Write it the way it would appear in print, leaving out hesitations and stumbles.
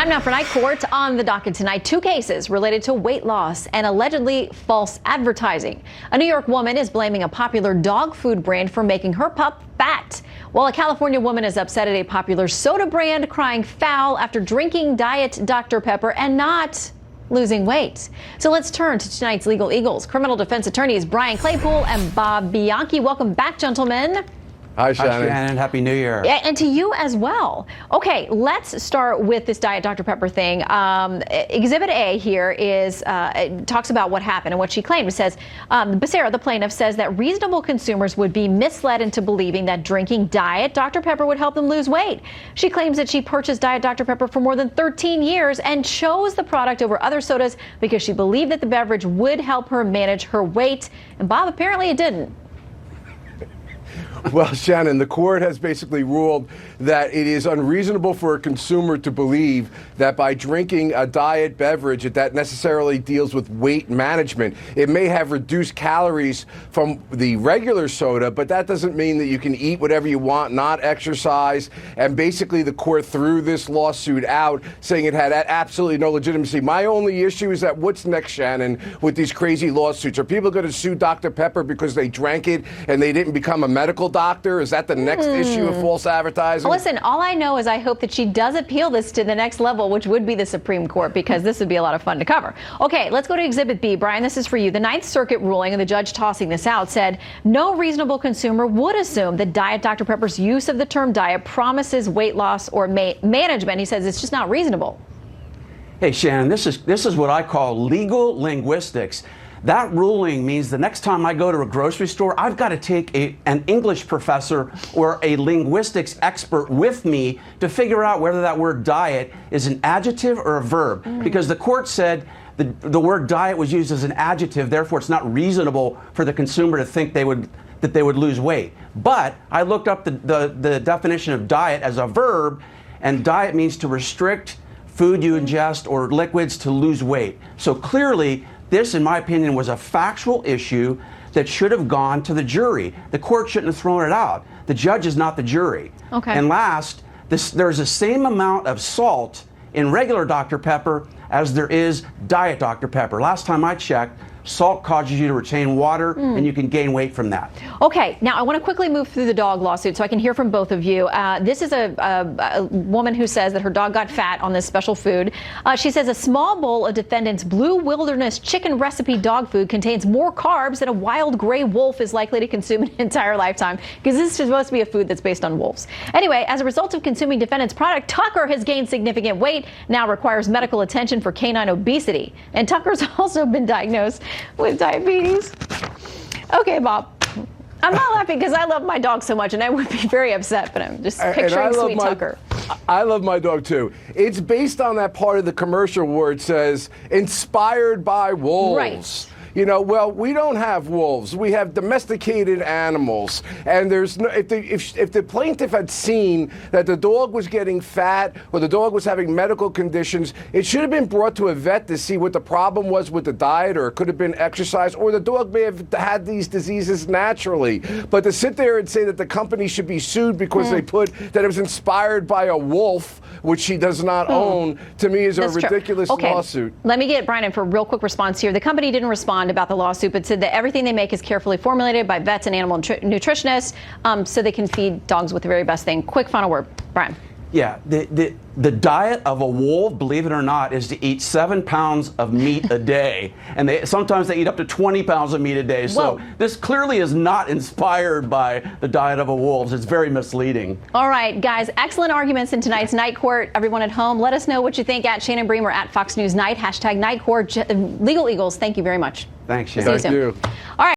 Time now for Night Court. On the docket tonight, two cases related to weight loss and allegedly false advertising. A New York woman is blaming a popular dog food brand for making her pup fat, while a California woman is upset at a popular soda brand crying foul after drinking Diet Dr. Pepper and not losing weight. So let's turn to tonight's Legal Eagles. Criminal defense attorneys Brian Claypool and Bob Bianchi. Welcome back, gentlemen. Hi, Shannon. Hi, Shannon. Happy New Year. Yeah, and to you as well. Okay, let's start with this Diet Dr. Pepper thing. Exhibit A here is it talks about what happened and what she claimed. It says, Becerra, the plaintiff, says that reasonable consumers would be misled into believing that drinking Diet Dr. Pepper would help them lose weight. She claims that she purchased Diet Dr. Pepper for more than 13 years and chose the product over other sodas because she believed that the beverage would help her manage her weight. And Bob, apparently it didn't. Well, Shannon, the court has basically ruled that it is unreasonable for a consumer to believe that by drinking a diet beverage that necessarily deals with weight management. It may have reduced calories from the regular soda, but that doesn't mean that you can eat whatever you want, not exercise. And basically the court threw this lawsuit out, saying it had absolutely no legitimacy. My only issue is that what's next, Shannon, with these crazy lawsuits? Are people going to sue Dr. Pepper because they drank it and they didn't become a medical doctor? Is that the next issue of false advertising? Listen, all I know is I hope that she does appeal this to the next level, which would be the Supreme Court, because this would be a lot of fun to cover. Okay, let's go to Exhibit B. Brian, this is for you. The Ninth Circuit ruling, and the judge tossing this out, said no reasonable consumer would assume that Diet Dr. Pepper's use of the term diet promises weight loss or management. He says it's just not reasonable. Hey, Shannon, this is what I call legal linguistics. That ruling means the next time I go to a grocery store, I've got to take an English professor or a linguistics expert with me to figure out whether that word diet is an adjective or a verb. Because the court said the word diet was used as an adjective, therefore it's not reasonable for the consumer to think that they would lose weight. But I looked up the definition of diet as a verb, and diet means to restrict food you ingest or liquids to lose weight. So clearly, this, in my opinion, was a factual issue that should have gone to the jury. The court shouldn't have thrown it out. The judge is not the jury. Okay. And last, there's the same amount of salt in regular Dr. Pepper as there is Diet Dr. Pepper. Last time I checked, salt causes you to retain water, and you can gain weight from that. Okay, now I want to quickly move through the dog lawsuit so I can hear from both of you. This is a woman who says that her dog got fat on this special food. She says a small bowl of defendant's Blue Wilderness chicken recipe dog food contains more carbs than a wild gray wolf is likely to consume in an entire lifetime, because this is supposed to be a food that's based on wolves. Anyway, as a result of consuming defendant's product, Tucker has gained significant weight, now requires medical attention for canine obesity. And Tucker's also been diagnosed with diabetes. Okay, Bob. I'm not laughing because I love my dog so much and I would be very upset, but I'm just picturing sweet Tucker. I love my dog too. It's based on that part of the commercial where it says inspired by wolves. Right. You know, well, we don't have wolves. We have domesticated animals. And there's no, if the plaintiff had seen that the dog was getting fat or the dog was having medical conditions, it should have been brought to a vet to see what the problem was with the diet, or it could have been exercise, or the dog may have had these diseases naturally. But to sit there and say that the company should be sued because they put that it was inspired by a wolf, which she does not own, to me is That's a ridiculous okay. lawsuit. Let me get Brian in for a real quick response here. The company didn't respond about the lawsuit, but said that everything they make is carefully formulated by vets and animal nutritionists, so they can feed dogs with the very best thing. Quick final word, Brian. Yeah, the diet of a wolf, believe it or not, is to eat 7 pounds of meat a day. And sometimes they eat up to 20 pounds of meat a day. So this clearly is not inspired by the diet of a wolf. It's very misleading. All right, guys, excellent arguments in tonight's Night Court. Everyone at home, let us know what you think at Shannon Bream or at Fox News Night. #Night Court. Legal Eagles, thank you very much. Thanks, Shannon. See you soon. Thank you. All right.